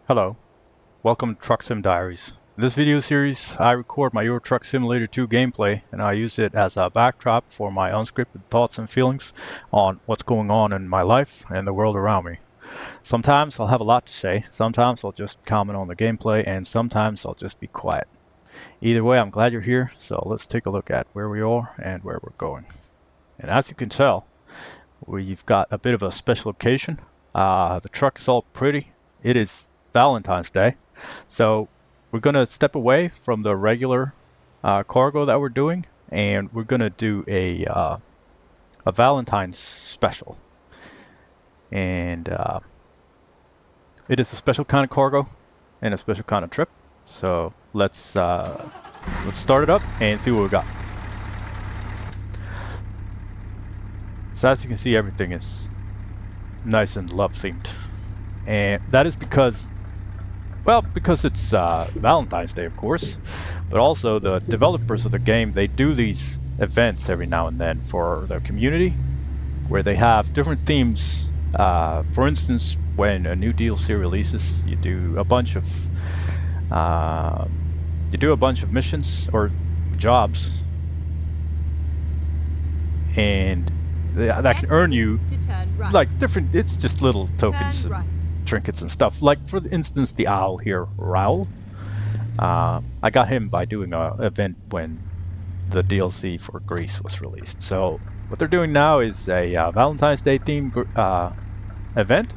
Hello, welcome to Truck Sim Diaries. In this video series, I record my Euro Truck Simulator 2 gameplay and I use it as a backdrop for my unscripted thoughts and feelings on what's going on in my life and the world around me. Sometimes I'll have a lot to say, sometimes I'll just comment on the gameplay, and sometimes I'll just be quiet. Either way, I'm glad you're here, so let's take a look at where we are and where we're going. And as you can tell, we've got a bit of a special occasion. The truck is all pretty. It is Valentine's Day. So we're going to step away from the regular cargo that we're doing, and we're going to do a Valentine's special. And it is a special kind of cargo and a special kind of trip. So let's start it up and see what we got. So as you can see, everything is nice and love themed, and that is because it's Valentine's Day, of course, but also the developers of the game, they do these events every now and then for the community where they have different themes. For instance, when a new DLC releases, you do a bunch of missions or jobs, and that can earn you like different. It's just little tokens, trinkets and stuff. Like for instance, the owl here, Raoul. I got him by doing a event when the DLC for Greece was released. So what they're doing now is a Valentine's Day themed event,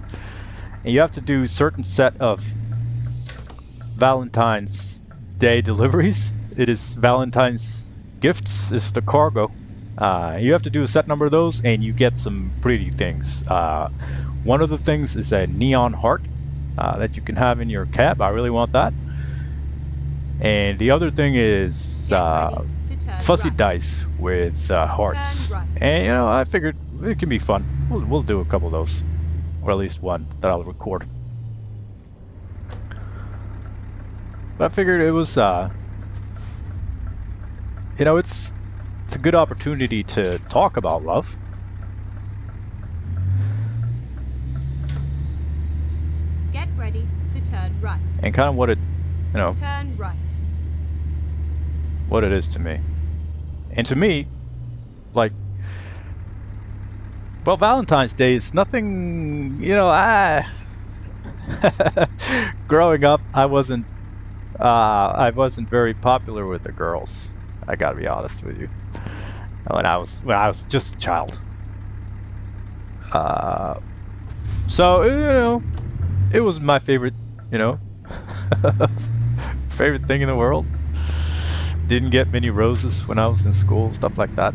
and you have to do certain set of Valentine's Day deliveries. It is Valentine's gifts is the cargo. You have to do a set number of those, and you get some pretty things. One of the things is a neon heart that you can have in your cab. I really want that. And the other thing is fuzzy dice with hearts. And you know, I figured it can be fun. We'll do a couple of those, or at least one that I'll record. But I figured it was, you know, it's a good opportunity to talk about love. Get ready to turn right. And kind of what it, you know, Turn right. what it is to me. And to me, like, well, Valentine's Day is nothing, you know, growing up, I wasn't very popular with the girls. I gotta be honest with you. When I was just a child. So, you know, it was my favorite, you know, favorite thing in the world. Didn't get many roses when I was in school, stuff like that.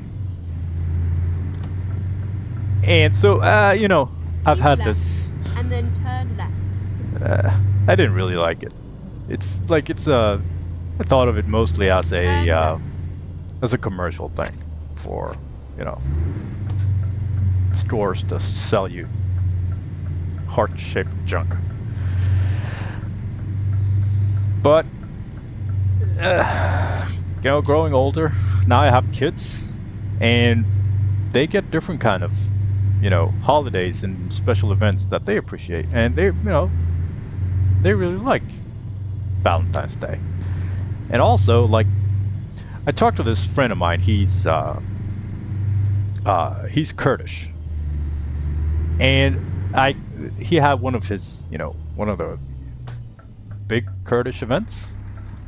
And so, you know, I've Keep had left, this. and then turn left. I didn't really like it. It's like I thought of it mostly as a commercial thing for, you know, stores to sell you heart-shaped junk. But you know, growing older, now I have kids, and they get different kind of, you know, holidays and special events that they appreciate, and they, you know, they really like Valentine's Day. And also, like, I talked to this friend of mine. He's Kurdish, and he had one of his, you know, one of the big Kurdish events,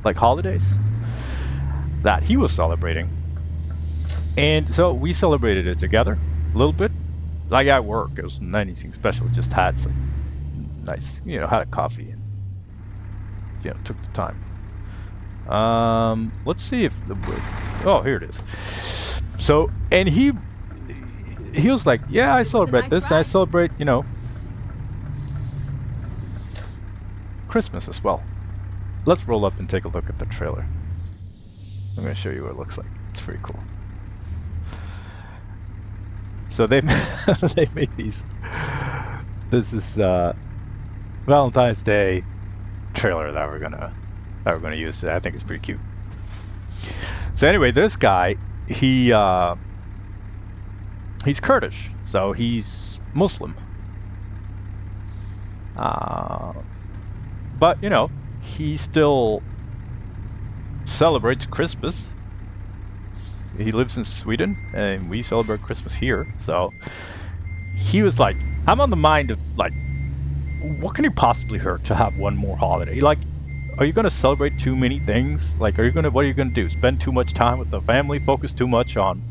like holidays, that he was celebrating. And so we celebrated it together a little bit. Like at work, it was not anything special. Just had some nice, you know, had a coffee and, you know, took the time. Let's see if oh, here it is. So, and he was like, yeah, I celebrate nice this. ride. I celebrate, you know, Christmas as well. Let's roll up and take a look at the trailer. I'm going to show you what it looks like. It's pretty cool. So they they make these. This is Valentine's Day trailer that we're gonna use today. I think it's pretty cute. So anyway, this guy, he's Kurdish, so he's Muslim. But, you know, he still celebrates Christmas. He lives in Sweden, and we celebrate Christmas here. So he was like, I'm on the mind of, like, what can it possibly hurt to have one more holiday? Like, are you going to celebrate too many things? Like, what are you going to do? Spend too much time with the family? Focus too much on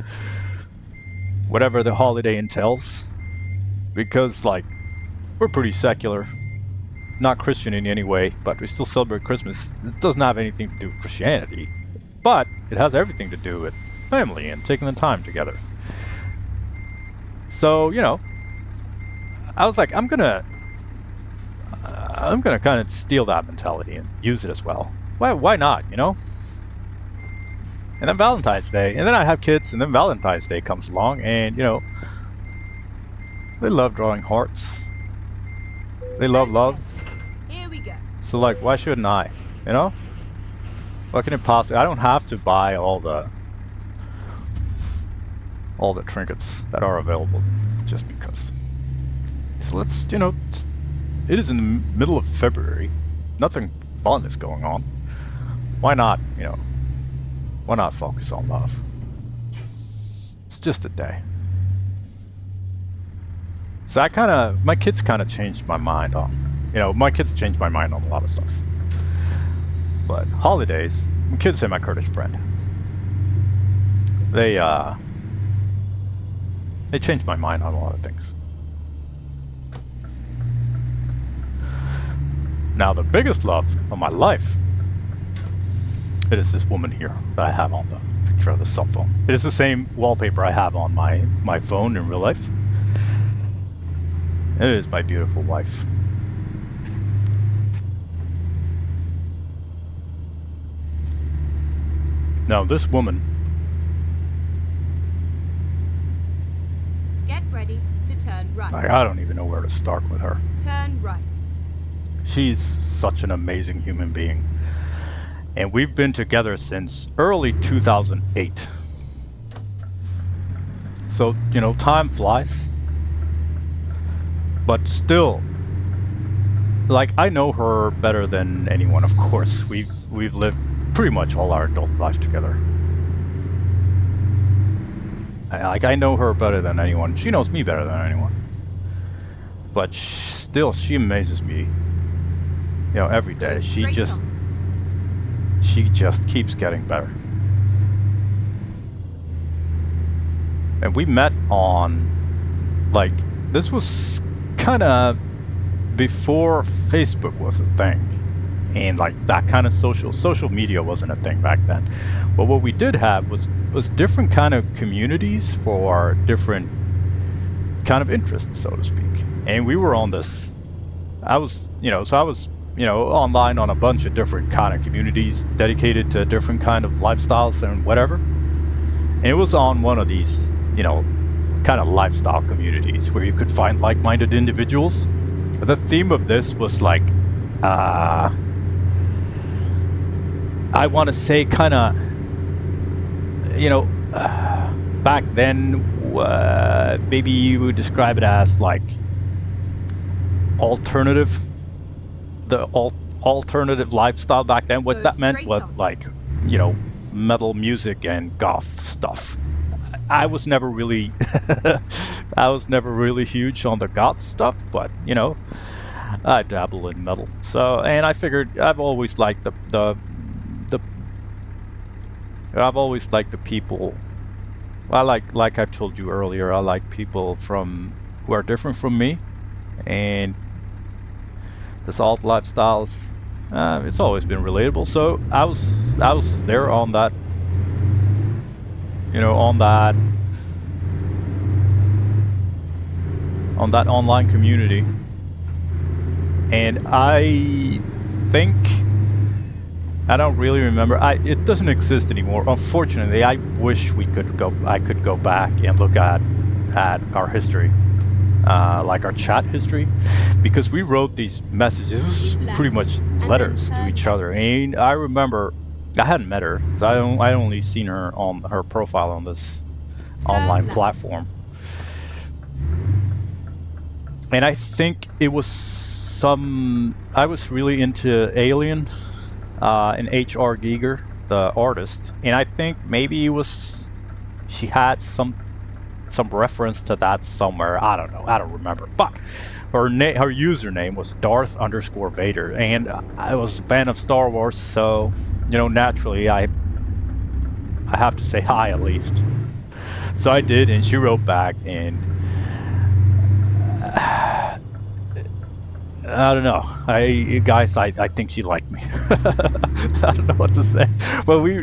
whatever the holiday entails? Because, like, we're pretty secular. Not Christian in any way, but we still celebrate Christmas. It doesn't have anything to do with Christianity. But it has everything to do with family and taking the time together. So, you know, I was like, I'm gonna kind of steal that mentality and use it as well. Why not, you know? And then Valentine's Day, and then I have kids, and then Valentine's Day comes along, and, you know, they love drawing hearts. They love love. Here we go. So, like, why shouldn't I? You know? What can it possibly... I don't have to buy all the trinkets that are available just because. So let's, you know, it is in the middle of February. Nothing fun is going on. Why not, you know, why not focus on love? It's just a day. So my kids kind of changed my mind on, you know, my kids changed my mind on a lot of stuff. But holidays, my kids say my Kurdish friend. They changed my mind on a lot of things. Now, the biggest love of my life, it is this woman here that I have on the picture of the cell phone. It is the same wallpaper I have on my phone in real life. It is my beautiful wife. Now, this woman... Get ready to turn right. I don't even know where to start with her. Turn right. She's such an amazing human being. And we've been together since early 2008. So, you know, time flies. But still, like, I know her better than anyone, of course. We've lived pretty much all our adult life together. I know her better than anyone. She knows me better than anyone. But still, she amazes me. You know, every day. She just keeps getting better. And we met on, like, this was kind of before Facebook was a thing. And, like, that kind of social media wasn't a thing back then. But what we did have was different kind of communities for different kind of interests, so to speak. And we were on this, I was online on a bunch of different kind of communities dedicated to different kind of lifestyles and whatever. And it was on one of these, you know, kind of lifestyle communities where you could find like-minded individuals. The theme of this was like, I want to say kind of, you know, back then, maybe you would describe it as like alternative. The alternative lifestyle back then, what that meant was like, you know, metal music and goth stuff. I was never really huge on the goth stuff, but, you know, I dabble in metal. So, and I figured I've always liked the people. I like I've told you earlier, I like people who are different from me, and this alt lifestyles, it's always been relatable. So I was there on that, you know, on that online community, and I think, I don't really remember. It doesn't exist anymore. Unfortunately, I wish I could go back and look at our history. Like our chat history, because we wrote these messages, pretty much letters to each other. And I remember, I hadn't met her, so I only seen her on her profile on this online platform. And I think it was I was really into Alien, and H.R. Giger, the artist, and I think maybe it was she had some reference to that somewhere. I don't know. I don't remember. But her username was Darth_Vader, and I was a fan of Star Wars, so naturally I have to say hi at least. So I did, and she wrote back, and I don't know. I think she liked me. I don't know what to say. Well, we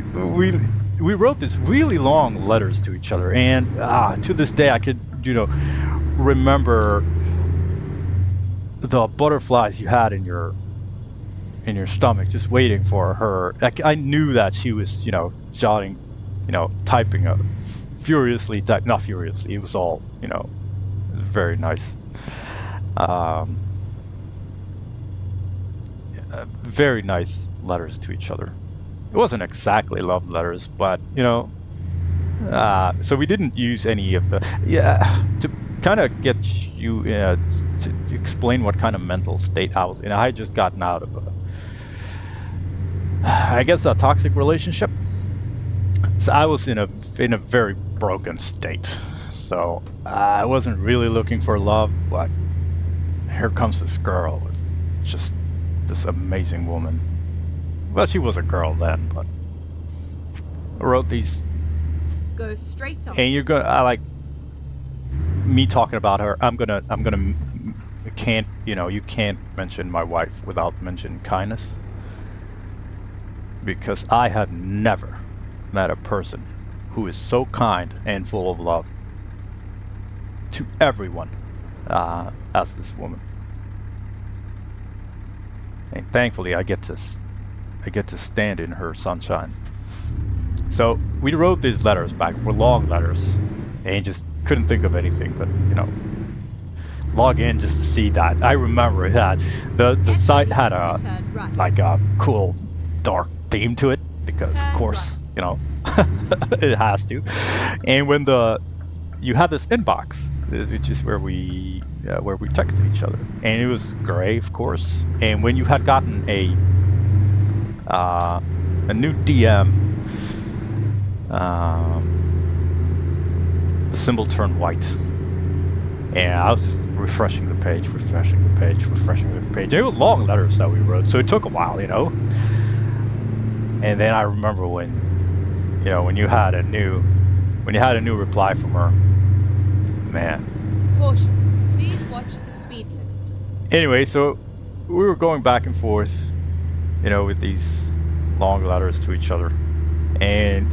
wrote these really long letters to each other, and to this day I could remember the butterflies you had in your stomach just waiting for her. I knew that she was jotting, typing furiously, not furiously. It was all very nice. Very nice letters to each other. It wasn't exactly love letters, but so we didn't use any of the to kind of get you to explain what kind of mental state I was in. I had just gotten out of a toxic relationship. So I was in a very broken state. So I wasn't really looking for love, but here comes this girl with just this amazing woman. Well, she was a girl then, but I wrote these. Go straight on. And I like me talking about her. You can't mention my wife without mentioning kindness, because I have never met a person who is so kind and full of love to everyone as this woman. And thankfully I get to stand in her sunshine. So we wrote these letters back, were long letters, and just couldn't think of anything but log in just to see that. I remember that the site had a cool dark theme to it, because of course it has to. And when you had this inbox, which is where we texted each other, and it was gray, of course. And when you had gotten a new DM, the symbol turned white, and I was just refreshing the page. It was long letters that we wrote, so it took a while, And then I remember when you had a new reply from her, man. Caution. Please watch the speed limit. Anyway, so we were going back and forth, with these long letters to each other, and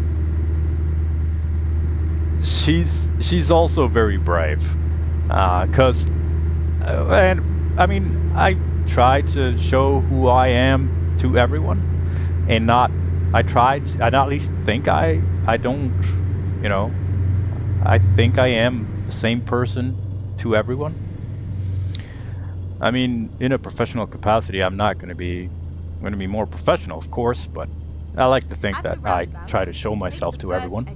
she's also very brave, and I mean, I try to show who I am to everyone, and I at least think I don't, I think I am the same person to everyone. I mean, in a professional capacity, I'm going to be more professional, of course, but I like to think that I try to show myself to everyone,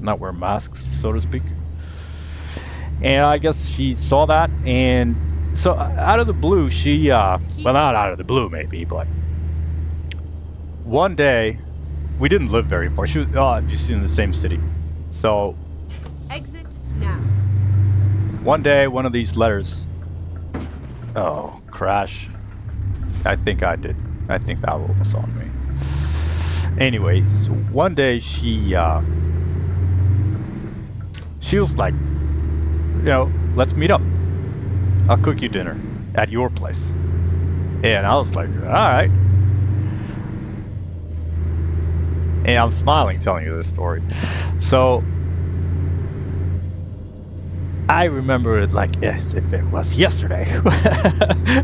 not wear masks, so to speak. And I guess she saw that, and so out of the blue, she, well, not out of the blue maybe, but one day, we didn't live very far. She was just in the same city. So, exit now. One day, one of these letters, crash. I think I did. I think that was on me. Anyways, one day she was like, let's meet up. I'll cook you dinner at your place. And I was like, all right. And I'm smiling telling you this story. So I remember it like as if it was yesterday.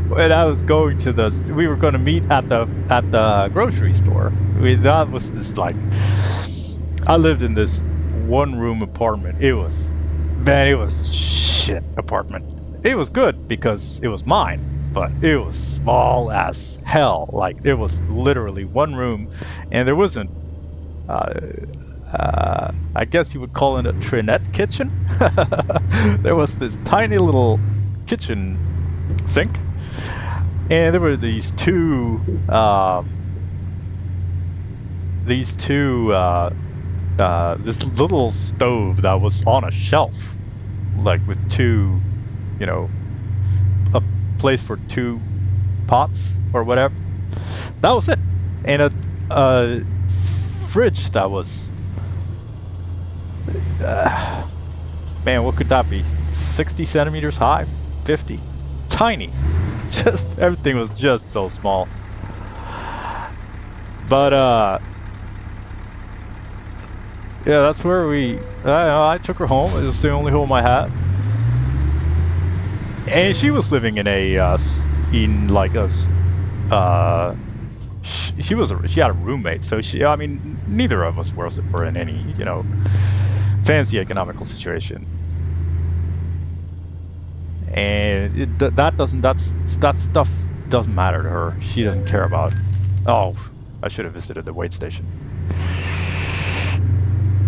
When I was going to we were going to meet at the grocery store. That was this I lived in this one-room apartment. It was shit apartment. It was good because it was mine, but it was small as hell. Like, it was literally one room, and there wasn't I guess you would call it a trinette kitchen. There was this tiny little kitchen sink, And there were these two this little stove that was on a shelf, like with two, you know, a place for two pots or whatever. That was it. And a fridge that was, man, what could that be? 60 centimeters high? 50? Tiny. Just, everything was just so small. But, yeah, that's where I took her home. It was the only home I had. And she was living in she had a roommate, so I mean, neither of us were in any, you know, fancy economical situation. And that stuff doesn't matter to her. She doesn't care about it. Oh, I should have visited the wait station.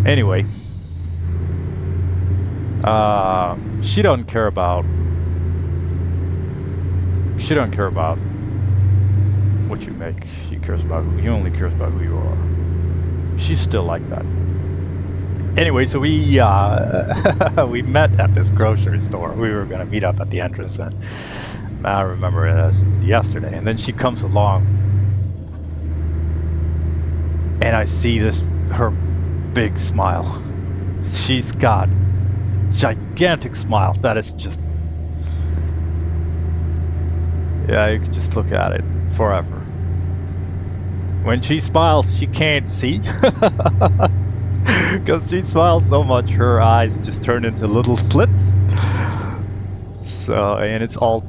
Anyway, she doesn't care about what you make. She only cares about who you are. She's still like that. Anyway, so we we met at this grocery store. We were gonna meet up at the entrance, and I remember it as yesterday. And then she comes along, and I see her big smile. She's got gigantic smile that is just, yeah, you could just look at it forever. When she smiles, she can't see. Because she smiles so much, her eyes just turn into little slits. So, and it's all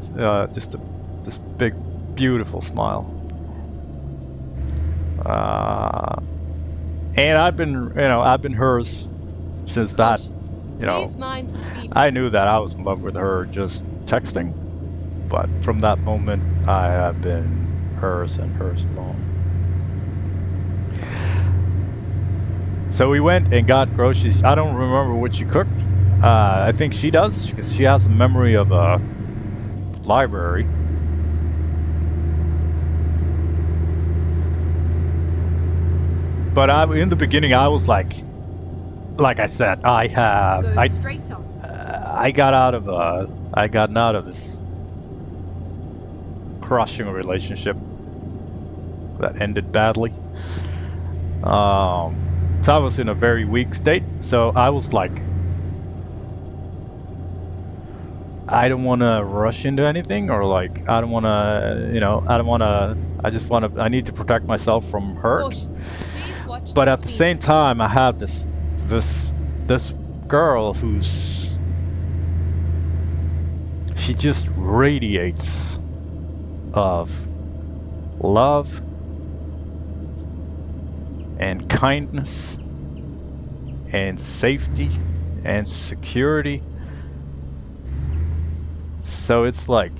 just this big, beautiful smile. And I've been hers since that, you know. I knew that I was in love with her just texting, but from that moment, I have been hers and hers alone. So we went and got groceries. I don't remember what she cooked. I think she does, because she has a memory of a library. But in the beginning, I was like I said, I got out of this crushing relationship that ended badly. So I was in a very weak state. So I was like, I don't want to rush into anything, or like, I don't want to, you know, I need to protect myself from hurt. But at the same time, I have this girl she just radiates of love and kindness and safety and security. So it's like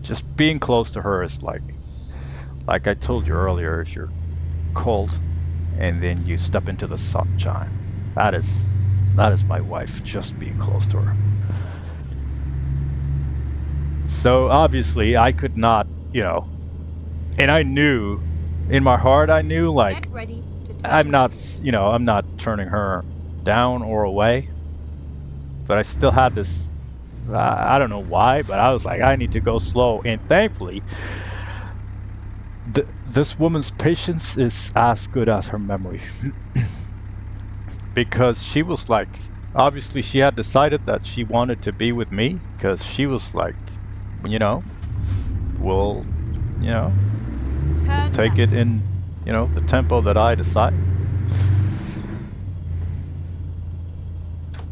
just being close to her is like I told you earlier, if you're cold and then you step into the sunshine, that is my wife, just being close to her. So obviously I could not, you know, and I knew in my heart, I knew, like, I'm not turning her down or away, but I still had this, I don't know why, but I was like, I need to go slow. And thankfully, this woman's patience is as good as her memory. Because she was like, obviously she had decided that she wanted to be with me, because she was like, we'll take it in, the tempo that I decide.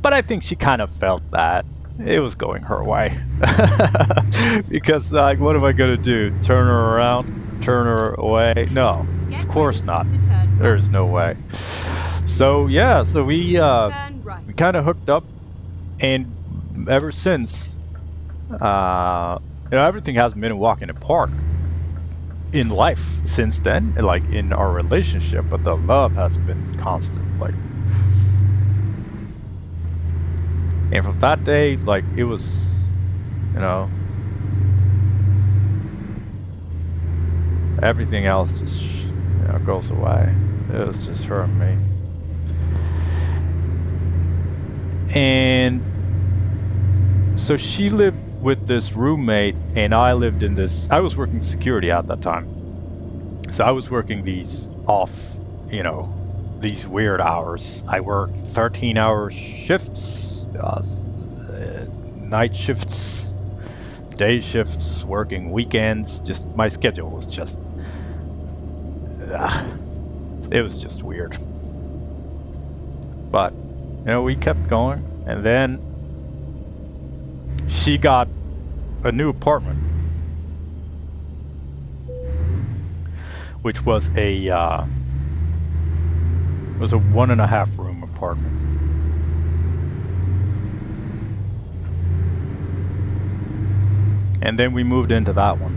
But I think she kind of felt that it was going her way. Because, like, what am I gonna do? Turn her around? Turn her away? No, of course not. There's no way. So yeah, so we kind of hooked up, and ever since, everything has been a walk in the park in life since then, like in our relationship, but the love has been constant. Like, And from that day, like, it was, you know, everything else just, goes away. It was just her and me. And so she lived with this roommate, and I lived in this. I was working security at that time, so I was working these off, these weird hours. I worked 13-hour shifts, night shifts, day shifts, working weekends. Just my schedule was just, it was just weird. But we kept going, and then she got a new apartment, which was a 1.5 room apartment. And then we moved into that one.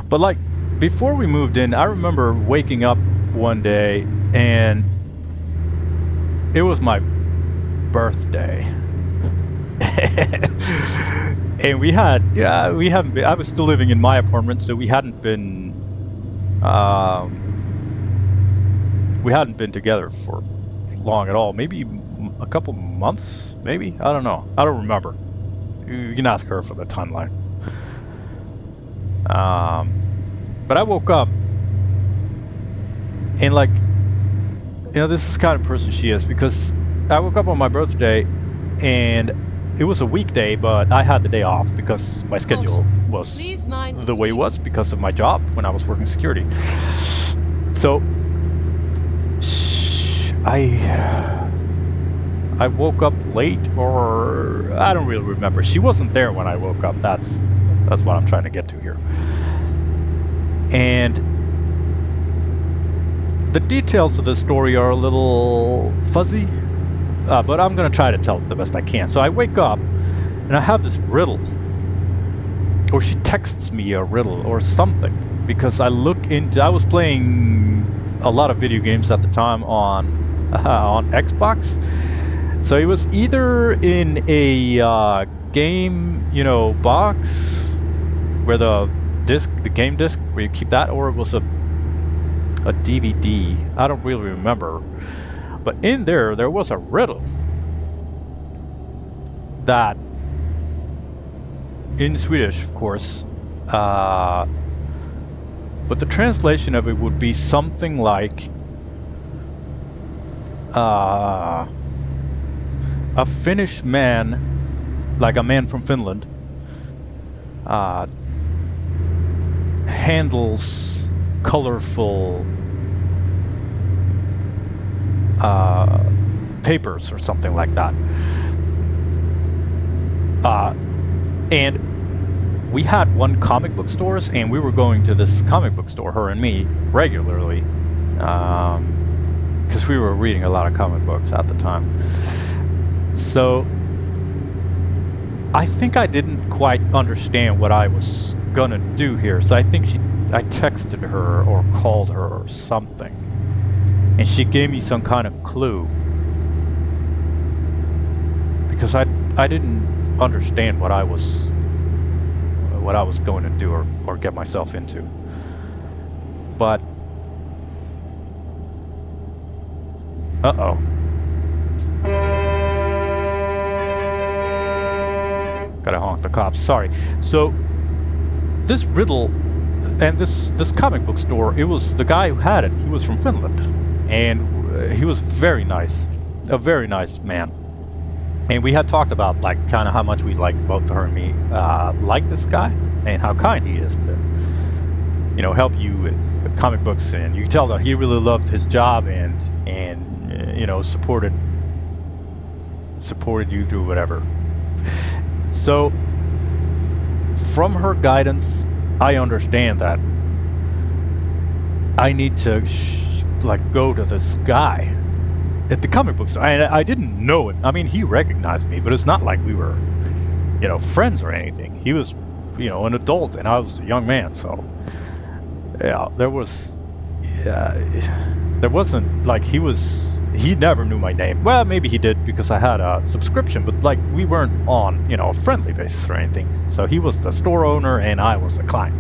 But like, before we moved in, I remember waking up one day and it was my birthday. And we haven't been, I was still living in my apartment, so we hadn't been together for long at all. Maybe a couple months, maybe? I don't know. I don't remember. You can ask her for the timeline. But I woke up and like, this is the kind of person she is, because I woke up on my birthday and it was a weekday, but I had the day off because my schedule was the way it was because of my job when I was working security. So I woke up late, or I don't really remember. She wasn't there when I woke up. That's what I'm trying to get to here. And the details of the story are a little fuzzy, but I'm going to try to tell it the best I can. So I wake up, and I have this riddle. Or she texts me a riddle or something. Because I was playing a lot of video games at the time on Xbox. So it was either in a game, box, where the game disc, where you keep that, or it was a DVD. I don't really remember. But in there was a riddle that, in Swedish, of course, but the translation of it would be something like a Finnish man, like a man from Finland, handles colorful papers or something like that. And we had one comic book stores, and we were going to this comic book store, her and me, regularly, because we were reading a lot of comic books at the time. So I think I didn't quite understand what I was gonna do here, so I think I texted her or called her or something, and she gave me some kind of clue, because I didn't understand what I was going to do or get myself into. But uh-oh. Gotta honk the cops. Sorry. So this riddle and this comic book store, it was the guy who had it. He was from Finland, and he was very nice, a very nice man. And we had talked about like kind of how much we like, both her and me like this guy, and how kind he is to, help you with the comic books. And you can tell that he really loved his job and supported you through whatever. So from her guidance, I understand that I need to go to this guy at the comic book store. I didn't know it. I mean, he recognized me, but it's not like we were, friends or anything. He was, an adult, and I was a young man. So, yeah, there wasn't like he was he never knew my name. Well, maybe he did because I had a subscription, but like we weren't on, a friendly basis or anything. So he was the store owner and I was the client.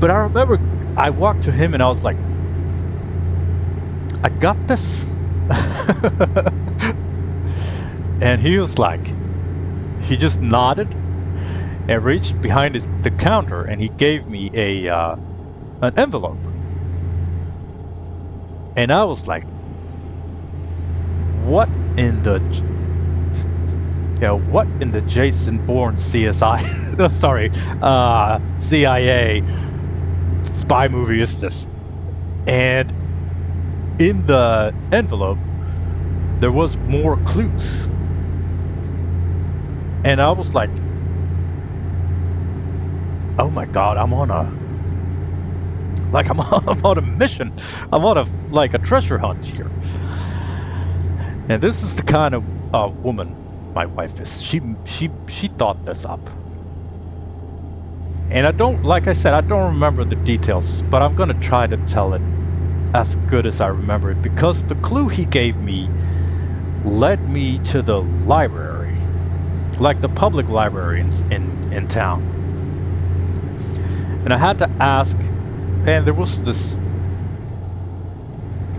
But I remember I walked to him and I was like, I got this. And he was like, he just nodded and reached behind the counter and he gave me an envelope. And I was like, what in the Jason Bourne CSI, no, sorry, CIA spy movie is this? And in the envelope, there was more clues. And I was like, oh my God, I'm on a mission. I'm on a treasure hunt here. And this is the kind of woman my wife is. She thought this up. And I don't remember the details, but I'm gonna try to tell it as good as I remember it, because the clue he gave me led me to the library, like the public library in town. And I had to ask, and there was this,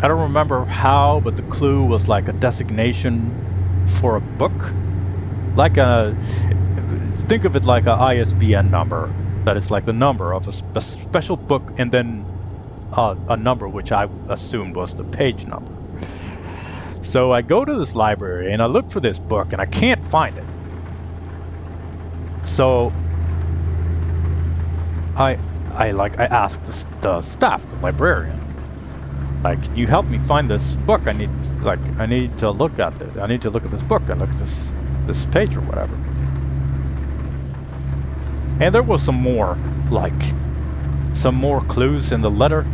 I don't remember how, but the clue was like a designation for a book. Think of it like a ISBN number, that is like the number of a special book, and then a number which I assumed was the page number. So I go to this library and I look for this book and I can't find it. So I asked the staff, the librarian, like, can you help me find this book? I need to look at it. I need to look at this book and look at this page or whatever. And there was some more clues in the letter,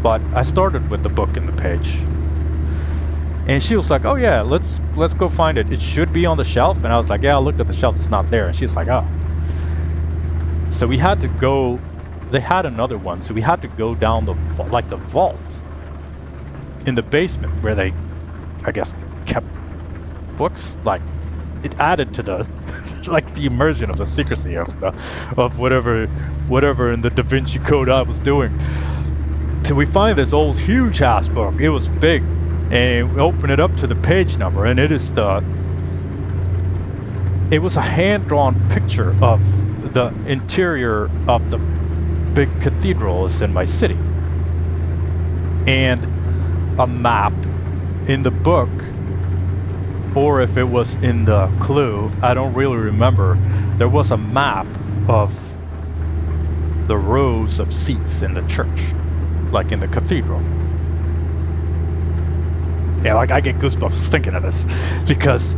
but I started with the book and the page. And she was like, oh yeah, let's go find it. It should be on the shelf. And I was like, yeah, I looked at the shelf, it's not there. And she's like, oh. So we had to go, they had another one, so we had to go down the vault in the basement where they, I guess, kept books. Like, it added to the the immersion of the secrecy of whatever in the Da Vinci Code I was doing. So we find this old huge ass book. It was big, and we open it up to the page number, and it was a hand-drawn picture of the interior of the big cathedral is in my city, and a map in the book, or if it was in the clue, I don't really remember. There was a map of the rows of seats in the church, like in the cathedral. Yeah, like I get goosebumps thinking of this, because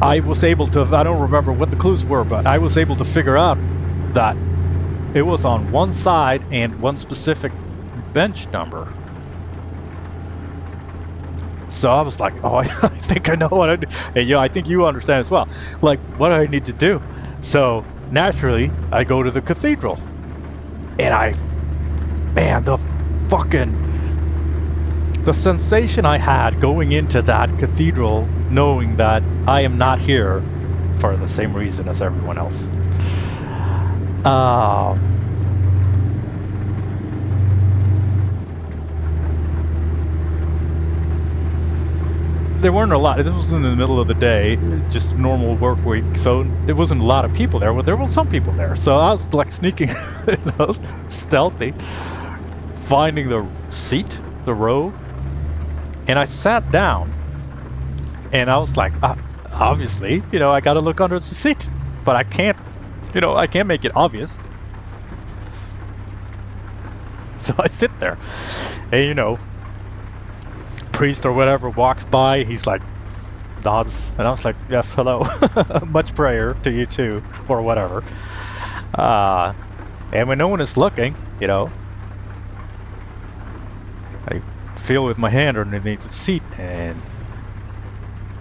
I was able to, I don't remember what the clues were, but I was able to figure out that it was on one side and one specific bench number. So I was like, oh, I think I know what I do. And I think you understand as well. Like, what do I need to do? So naturally, I go to the cathedral. And the sensation I had going into that cathedral, knowing that I am not here for the same reason as everyone else. There weren't a lot. This was in the middle of the day, just normal work week, so there wasn't a lot of people there. Well, there were some people there, so I was like sneaking, stealthy, finding the seat, the row, and I sat down, and I was like, obviously, I gotta look under the seat, but I can't make it obvious. So I sit there, and priest or whatever walks by, he's like, nods, and I was like, yes, hello, much prayer to you too, or whatever. And when no one is looking, I feel with my hand underneath the seat, and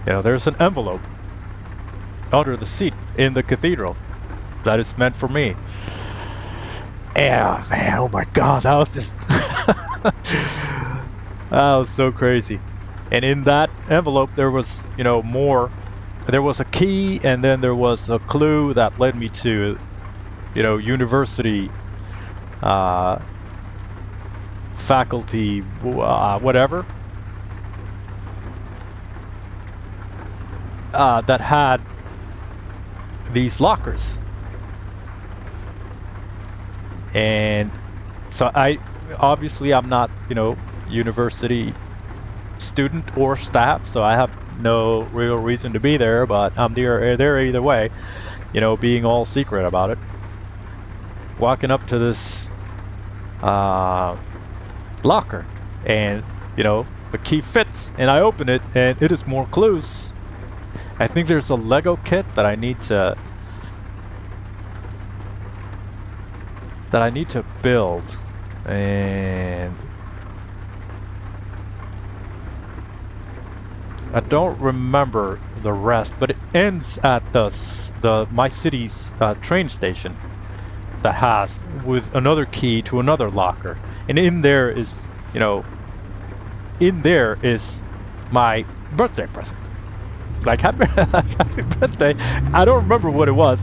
there's an envelope under the seat in the cathedral that is meant for me. Yeah, man, oh my God, that was just That was so crazy. And in that envelope, there was, more. There was a key, and then there was a clue that led me to, university, faculty, whatever. That had these lockers. And so I'm not, university student or staff, so I have no real reason to be there, but I'm there either way, being all secret about it. Walking up to this locker, and the key fits, and I open it, and it is more clues. I think there's a Lego kit that I need to build, and I don't remember the rest, but it ends at my city's train station that has with another key to another locker, and in there is my birthday present. Like happy birthday. I don't remember what it was,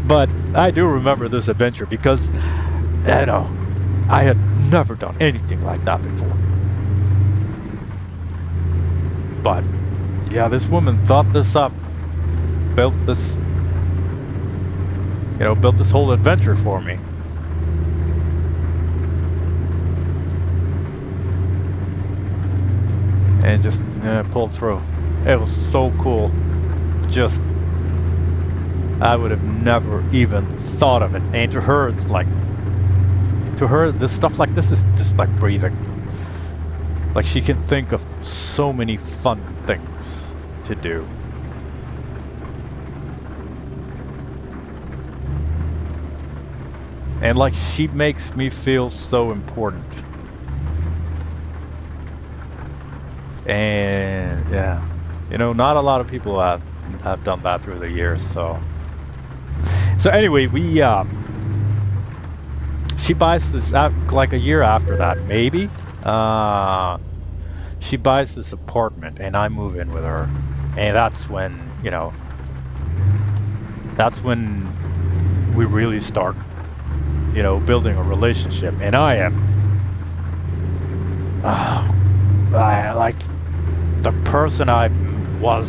but I do remember this adventure because I had never done anything like that before. But yeah, this woman thought this up, built this whole adventure for me. And just pulled through. It was so cool. Just, I would have never even thought of it. And to her, it's like, this stuff like this is just like breathing. Like she can think of so many fun things to do. And like she makes me feel so important. And yeah, not a lot of people have done that through the years. So anyway, she buys this like a year after that, maybe. She buys this apartment, and I move in with her, and that's when we really start, building a relationship. And I like the person I was,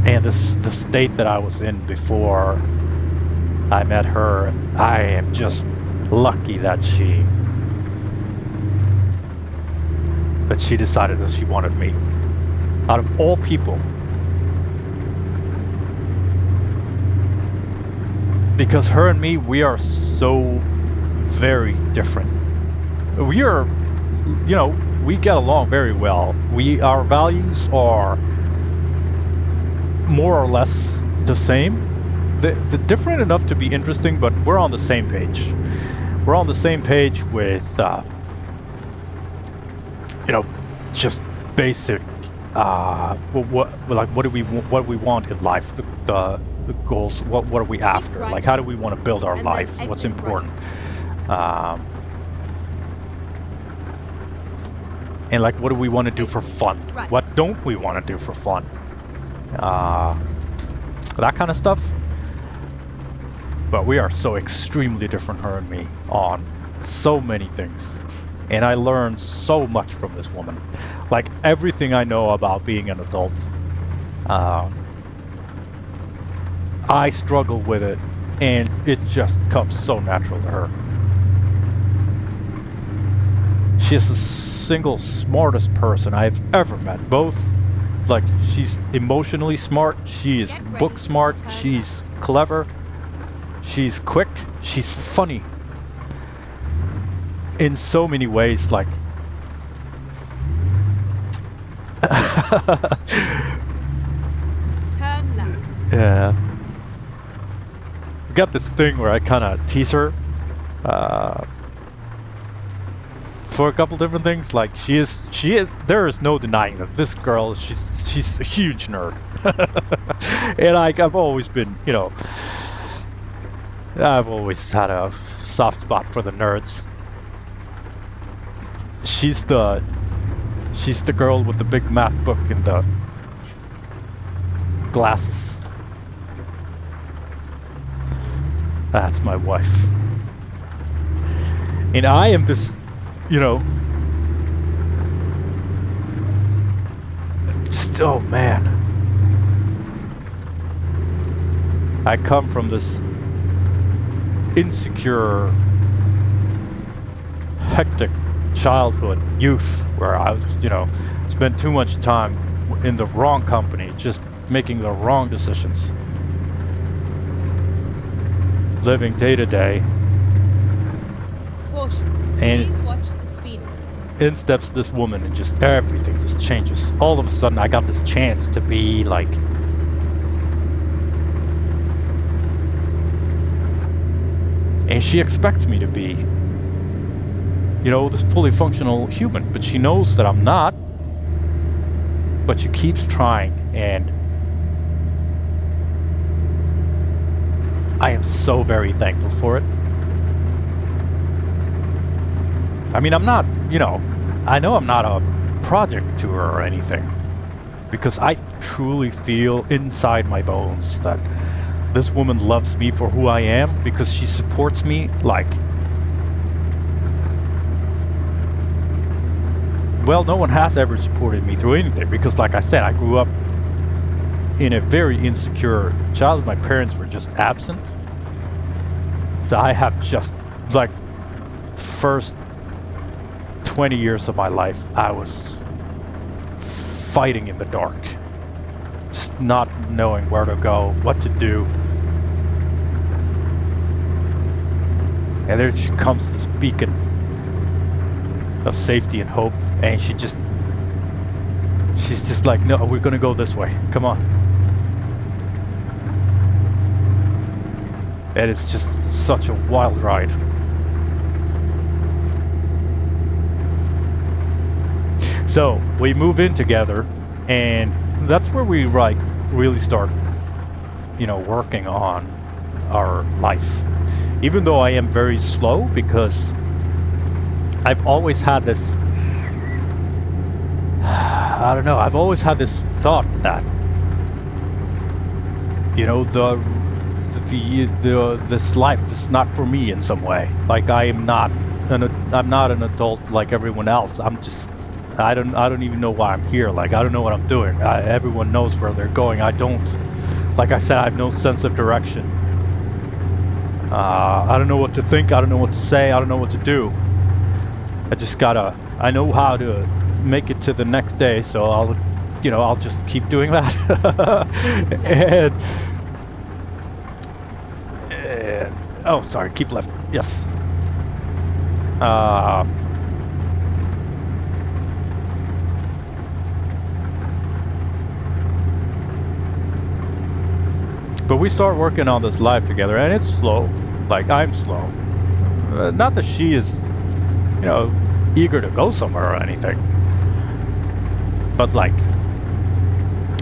and the state that I was in before I met her. I am just lucky that she decided that she wanted me. Out of all people. Because her and me, we are so very different. We are, we get along very well. Our values are more or less the same. They're different enough to be interesting, but we're on the same page. We're on the same page with, just basic, what do we want in life? The goals. What are we after? Like, how do we want to build our life? What's important? And like, what do we want to do for fun? What don't we want to do for fun? That kind of stuff. But we are so extremely different, her and me, on so many things. And I learned so much from this woman. Like, everything I know about being an adult, I struggle with it, and it just comes so natural to her. She's the single smartest person I've ever met. Both, like, she's emotionally smart, she is book smart, she's clever, she's quick, she's funny. In so many ways, like... Turn left. Yeah. I got this thing where I kind of tease her for a couple different things. Like, she is. There is no denying that this girl, she's a huge nerd. And I've always been, I've always had a soft spot for the nerds. She's the girl with the big math book and the glasses. That's my wife. And I am this, you know, just, oh man. I come from this insecure, hectic childhood, youth, where I was, you know, spent too much time in the wrong company, just making the wrong decisions. Living day to day. Caution. And Please watch the speed limit. in steps this woman and just everything just changes. All of a sudden I got this chance to be like and she expects me to be, you know, this fully functional human, but she knows that I'm not. But she keeps trying, and I am so very thankful for it. I mean, I'm not, you know, I know I'm not a project to her or anything, because I truly feel inside my bones that this woman loves me for who I am, because she supports me like, well, no one has ever supported me through anything, because like I said, I grew up in a very insecure childhood. My parents were just absent. So I have just, like, the first 20 years of my life, I was fighting in the dark. Just not knowing where to go, what to do. And there comes this beacon of safety and hope, and she's just like, no, we're gonna go this way, come on. And it's just such a wild ride. So we move in together, and that's where we like really start, you know, working on our life. Even though I am very slow, because I've always had this, I don't know, I've always had this thought that, you know, this life is not for me in some way. Like I'm not an adult like everyone else. I don't even know why I'm here. Like I don't know what I'm doing. Everyone knows where they're going. I don't. Like I said, I have no sense of direction. I don't know what to think. I don't know what to say. I don't know what to do. I know how to make it to the next day, so I'll just keep doing that. and oh, sorry, keep left. Yes. But we start working on this life together, and it's slow. Like I'm slow. Not that she is, you know, eager to go somewhere or anything. But like,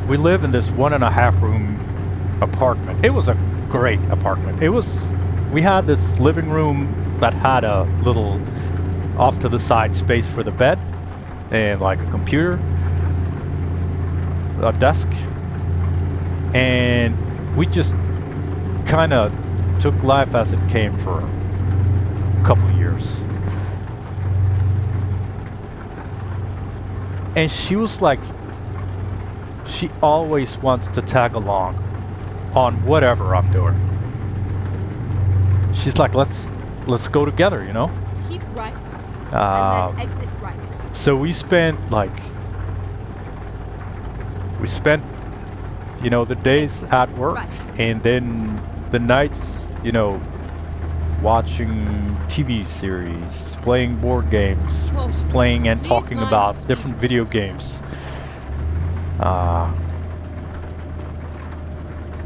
we live in this 1.5 room apartment. It was a great apartment. We had this living room that had a little off to the side space for the bed and like a computer, a desk, and we just kind of took life as it came for a couple years. And she was like, she always wants to tag along on whatever I'm doing. She's like, let's go together, you know? Keep right, and then exit right. So we spent, you know, the days at work, Right. and then the nights, you know, watching TV series, playing board games, Caution. playing and Please talking mind about speed. different video games.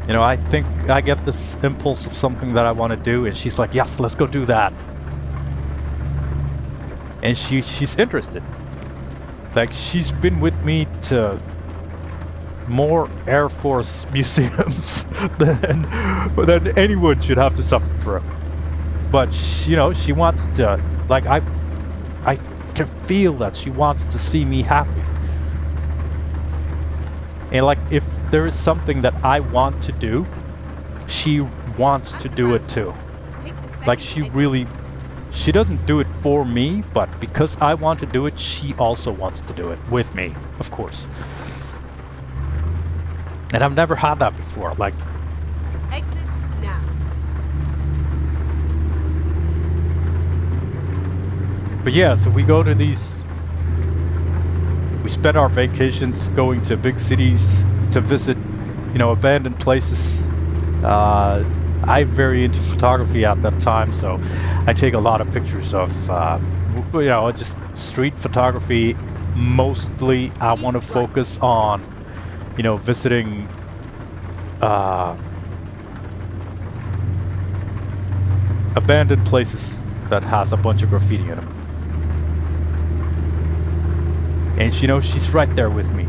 You know, I think I get this impulse of something that I want to do, and she's like, yes, let's go do that. And she's interested. Like, she's been with me to more Air Force museums than anyone should have to suffer from. But she, you know, she wants to, like, I can feel that she wants to see me happy. And like, if there is something that I want to do, she wants to do it too. Like, she doesn't do it for me, but because I want to do it, she also wants to do it with me, of course. And I've never had that before. Like, Exit now. but yeah, so we go to these. We spend our vacations going to big cities to visit, you know, abandoned places. I'm very into photography at that time, so I take a lot of pictures of, you know, just street photography. Mostly, I want to focus on, you know, visiting abandoned places that has a bunch of graffiti in them. And you know, she's right there with me.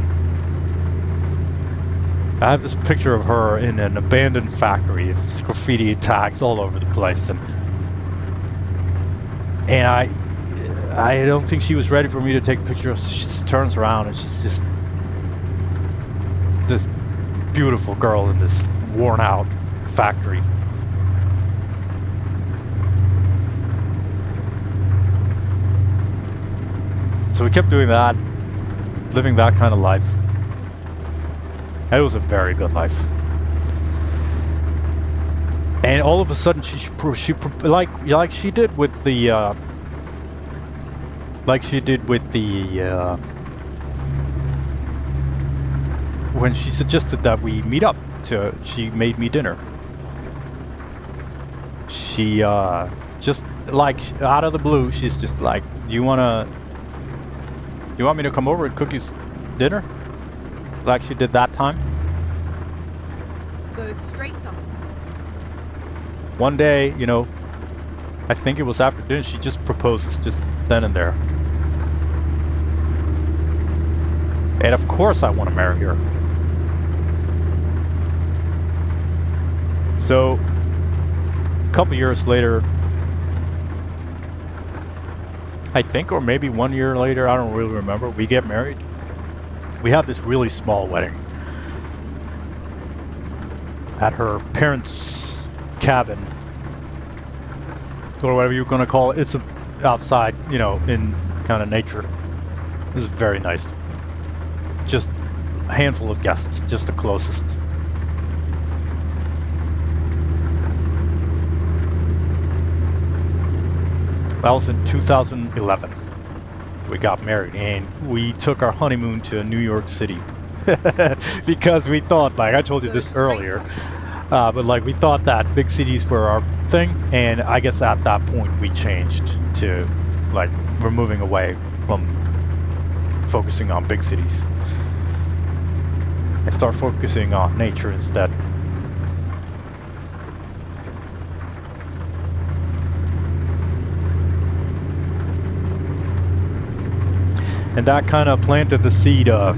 I have this picture of her in an abandoned factory. It's graffiti tags all over the place, and I don't think she was ready for me to take a picture of. She just turns around and she's just this beautiful girl in this worn out factory. So we kept doing that, living that kind of life. It was a very good life. And all of a sudden, like she did with the when she suggested that we meet up she made me dinner. She just like out of the blue, she's just like, you want me to come over and cook you dinner? Like she did that time. Go straight on. One day, you know, I think it was after dinner, she just proposes, just then and there. And of course I want to marry her. So, a couple years later, I think, or maybe 1 year later, I don't really remember, we get married. We have this really small wedding at her parents' cabin, or whatever you're gonna call it. It's outside, you know, in kind of nature. This is very nice. Just a handful of guests, just the closest. That was in 2011. We got married and we took our honeymoon to New York City because we thought, like I told you this earlier, but like we thought that big cities were our thing, and I guess at that point we changed to, like, we're moving away from focusing on big cities and start focusing on nature instead. And that kind of planted the seed of,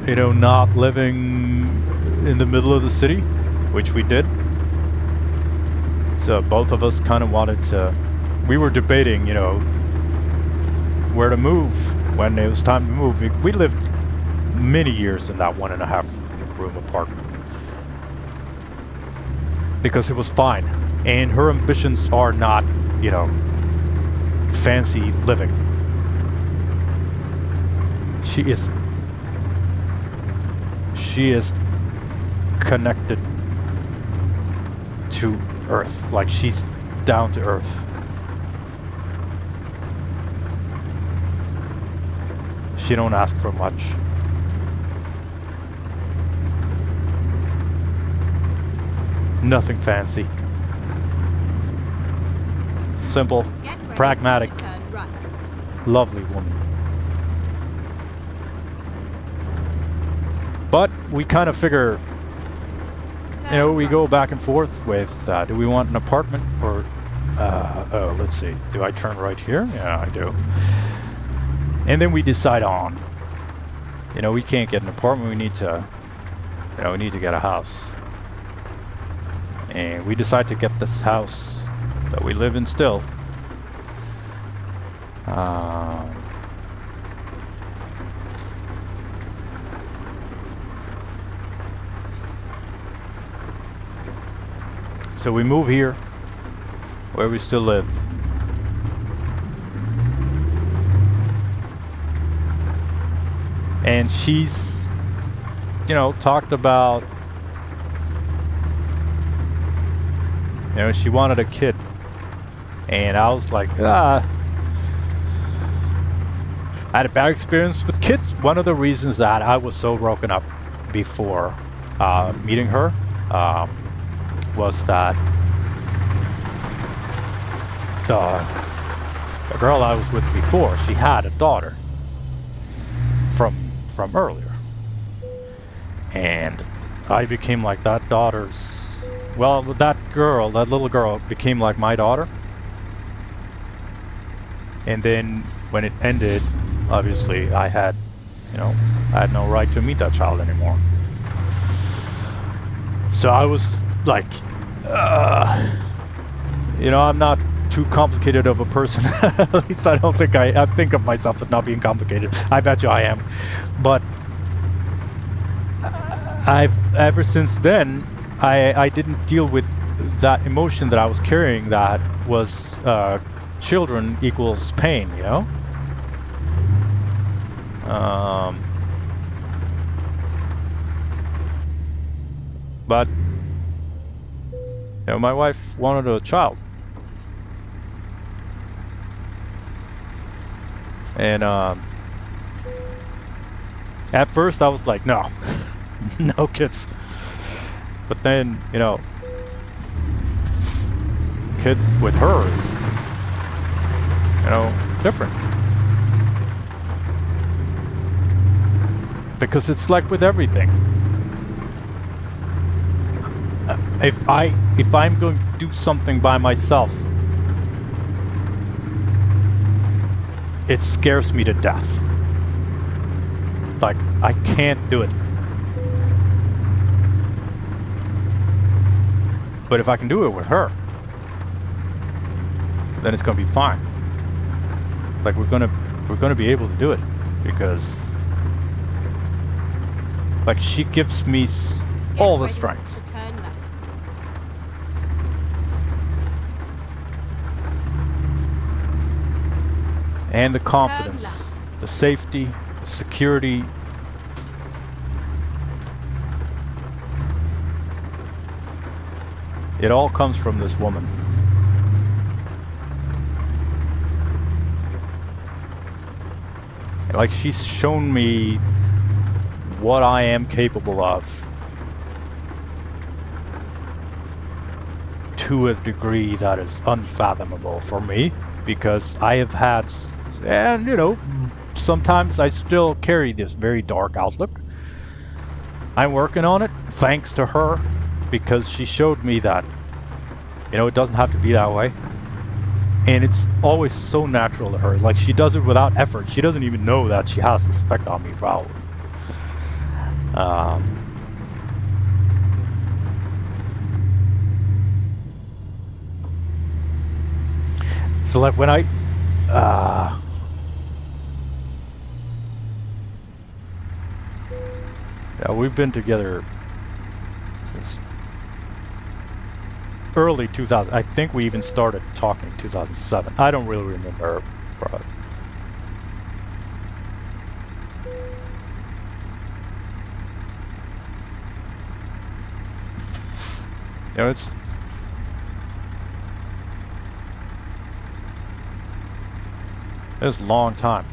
you know, not living in the middle of the city, which we did. So both of us kind of wanted to, we were debating, you know, where to move when it was time to move. We lived many years in that 1.5 room apartment because it was fine. And her ambitions are not, you know, fancy living. She is connected to Earth. Like, she's down to earth. She don't ask for much. Nothing fancy. Simple, pragmatic, lovely woman. But we kind of figure, you know, we go back and forth with, do we want an apartment or, oh, let's see, do I turn right here? Yeah, I do. And then we decide on, you know, we can't get an apartment, we need to, you know, we need to get a house. And we decide to get this house that we live in still. So we move here, where we still live. And she's, you know, talked about, you know, she wanted a kid. And I was like, I had a bad experience with kids. One of the reasons that I was so broken up before meeting her was that the girl I was with before, she had a daughter from earlier, and I became like that daughter's. Well, that little girl became like my daughter. And then when it ended, obviously I had no right to meet that child anymore. So I was like, I'm not too complicated of a person. At least I don't think I think of myself as not being complicated. I bet you I am. But ever since then, I didn't deal with that emotion that I was carrying that was children equals pain, you know? But my wife wanted a child. And at first I was like, no, no kids. But then, kid with her is, different. Because it's like with everything. If I'm going to do something by myself, it scares me to death. Like, I can't do it. But if I can do it with her, then it's gonna be fine. Like, we're gonna be able to do it, because like, she gives me all the strength. And the confidence, the safety, the security. It all comes from this woman. Like, she's shown me what I am capable of to a degree that is unfathomable for me, because I have had, and sometimes I still carry this very dark outlook. I'm working on it, thanks to her, because she showed me that, it doesn't have to be that way. And it's always so natural to her. Like, she does it without effort. She doesn't even know that she has this effect on me, probably. So, like, when I... yeah, we've been together since early 2000. I think we even started talking in 2007. I don't really remember, but it's a long time.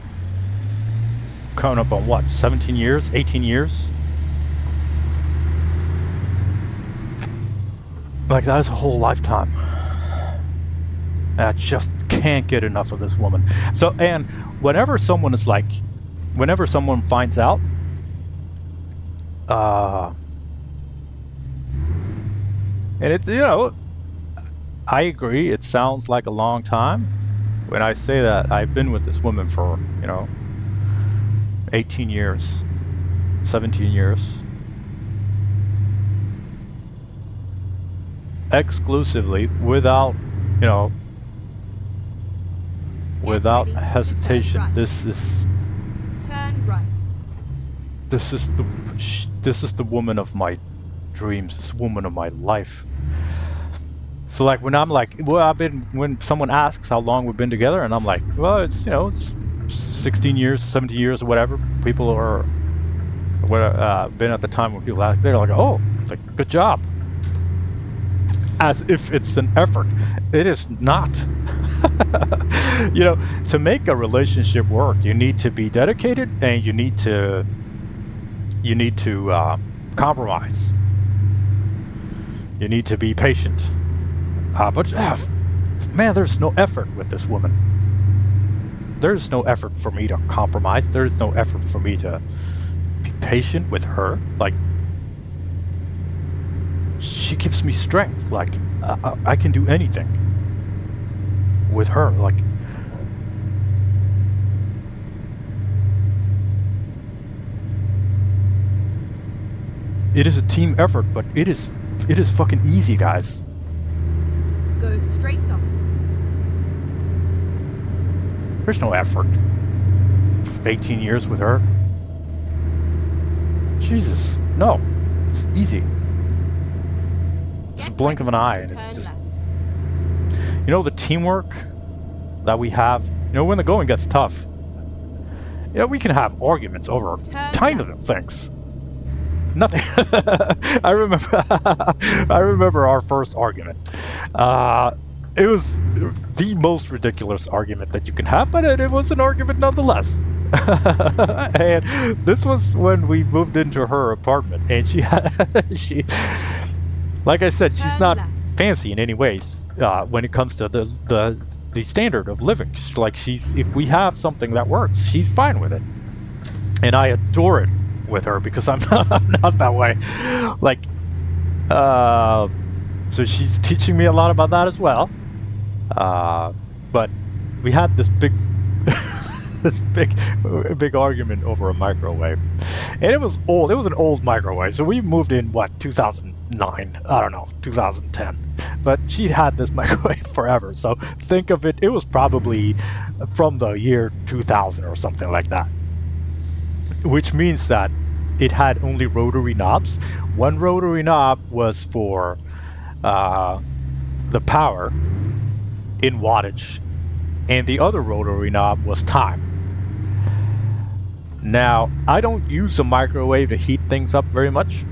Coming up on what, 17 years, 18 years? Like, that is a whole lifetime. I just can't get enough of this woman. So, and whenever someone finds out, and it's, I agree, it sounds like a long time when I say that I've been with this woman for, 18 years, 17 years. Exclusively, without hesitation. Right. This is the woman of my dreams, this woman of my life. So like when I'm like, well, when someone asks how long we've been together, and I'm like, well, it's it's 16 years, 17 years, or whatever. People are been at the time when people ask, they're like, oh, like good job, as if it's an effort. It is not. To make a relationship work, you need to be dedicated, and you need to compromise. You need to be patient. But man, there's no effort with this woman. There's no effort for me to compromise. There's no effort for me to be patient with her. Like, she gives me strength. Like, I can do anything with her. Like, it is a team effort, but it is fucking easy, guys. Go straight on. There's no effort. 18 years with her. Jesus, no. It's easy. Just a blink of an eye, and it's just... the teamwork that we have, when the going gets tough, we can have arguments over tiny little things. Nothing. I remember our first argument. It was the most ridiculous argument that you can have, but it was an argument nonetheless. And this was when we moved into her apartment, and she, like I said, she's not fancy in any ways when it comes to the standard of living. If we have something that works, she's fine with it, and I adore it with her because I'm not that way. Like, so she's teaching me a lot about that as well. But we had this big big argument over a microwave, and it was old. It was an old microwave. So we moved in 2009, I don't know, 2010. But she had this microwave forever. So think of it. It was probably from the year 2000 or something like that. Which means that it had only rotary knobs. One rotary knob was for the power in wattage, and the other rotary knob was time. Now, I don't use a microwave to heat things up very much.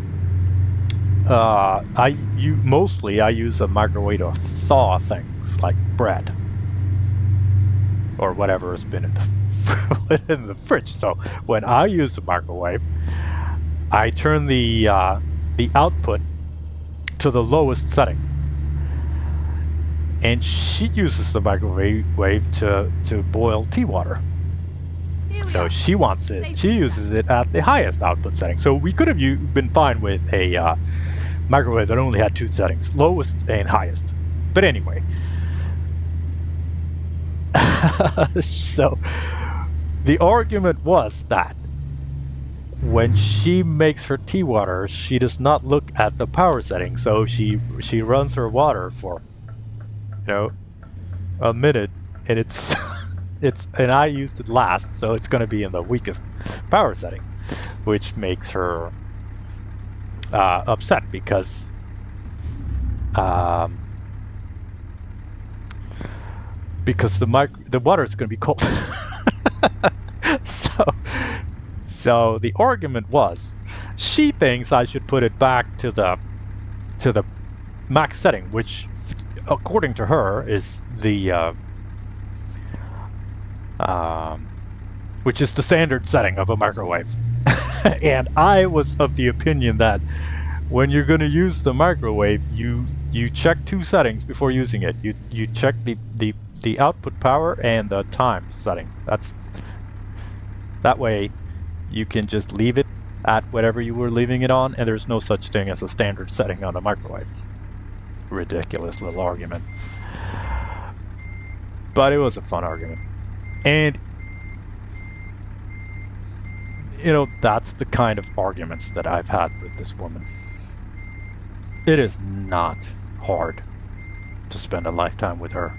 Mostly I use a microwave to thaw things like bread or whatever has been in the fridge. So when I use the microwave, I turn the output to the lowest setting, and she uses the microwave to boil tea water. So she uses it at the highest output setting. So we could have been fine with a microwave that only had two settings, lowest and highest. But anyway, so the argument was that when she makes her tea water, she does not look at the power setting. So she runs her water for a minute, and it's and I used it last, so it's going to be in the weakest power setting, which makes her upset because the water is going to be cold. So the argument was, she thinks I should put it back to the max setting, which according to her is which is the standard setting of a microwave. And I was of the opinion that when you're going to use the microwave, you check two settings before using it. You check the output power and the time setting. That way you can just leave it at whatever you were leaving it on, and there's no such thing as a standard setting on a microwave. Ridiculous little argument. But it was a fun argument. And that's the kind of arguments that I've had with this woman. It is not hard to spend a lifetime with her.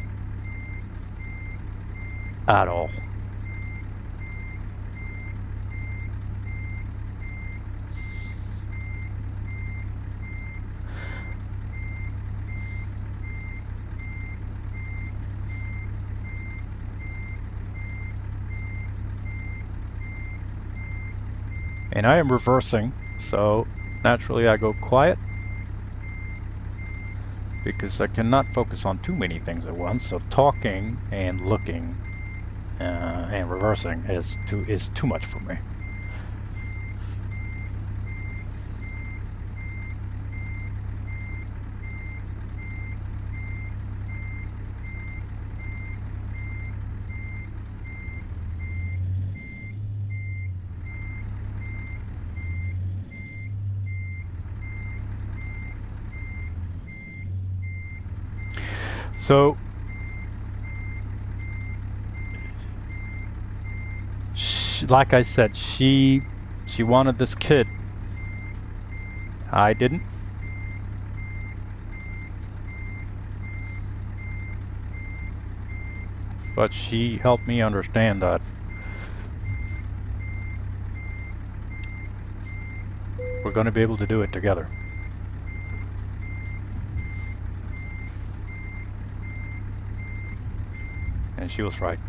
At all. And I am reversing, so naturally I go quiet because I cannot focus on too many things at once. So talking and looking and reversing is too much for me. So like I said, she wanted this kid. I didn't. But she helped me understand that we're going to be able to do it together. And she was right.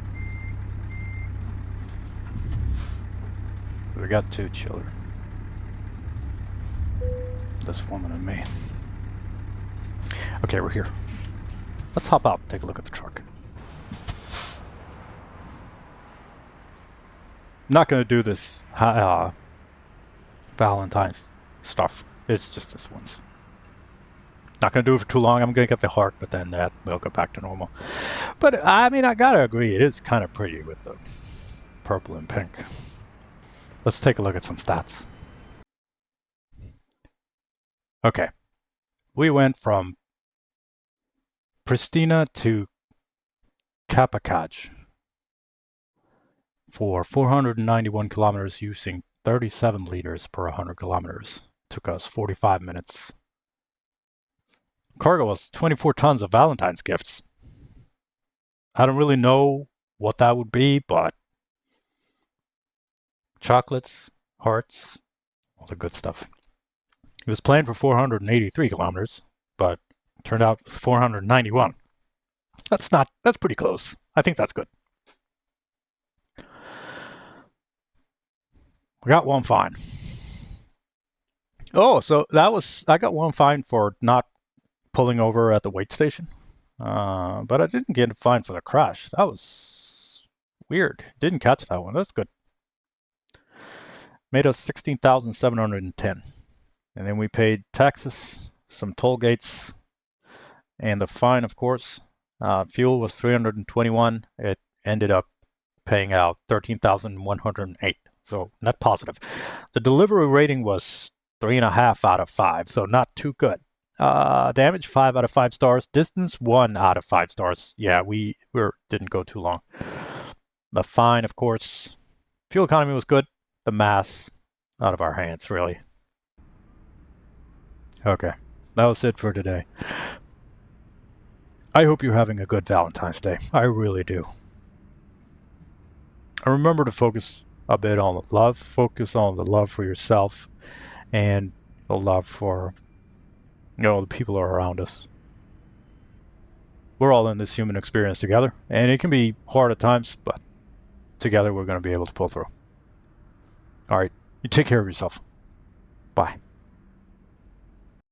We got 2 children. This woman and me. Okay, we're here. Let's hop out and take a look at the truck. I'm not going to do this Valentines stuff. It's just this once. Not going to do it for too long. I'm going to get the heart, but then that will go back to normal. But I mean, I got to agree, it is kind of pretty with the purple and pink. Let's take a look at some stats. Okay. We went from Pristina to Kapakaj for 491 kilometers using 37 liters per 100 kilometers. Took us 45 minutes. Cargo was 24 tons of Valentine's gifts. I don't really know what that would be, but chocolates, hearts, all the good stuff. It was planned for 483 kilometers, but turned out it was 491. That's pretty close. I think that's good. We got one fine. Oh, so I got one fine for not pulling over at the wait station. But I didn't get a fine for the crash. That was weird. Didn't catch that one. That's good. Made us 16,710. And then we paid taxes, some toll gates, and the fine, of course. Fuel was 321. It ended up paying out 13,108. So net positive. The delivery rating was 3.5 out of 5, so not too good. Damage 5 out of 5 stars. Distance 1 out of 5 stars. Yeah, we didn't go too long. The fine, of course. Fuel economy was good. The mass out of our hands, really. Okay, that was it for today. I hope you're having a good Valentine's Day. I really do. And remember to focus a bit on the love. Focus on the love for yourself and the love for, the people around us. We're all in this human experience together, and it can be hard at times, but together we're going to be able to pull through. All right, you take care of yourself. Bye.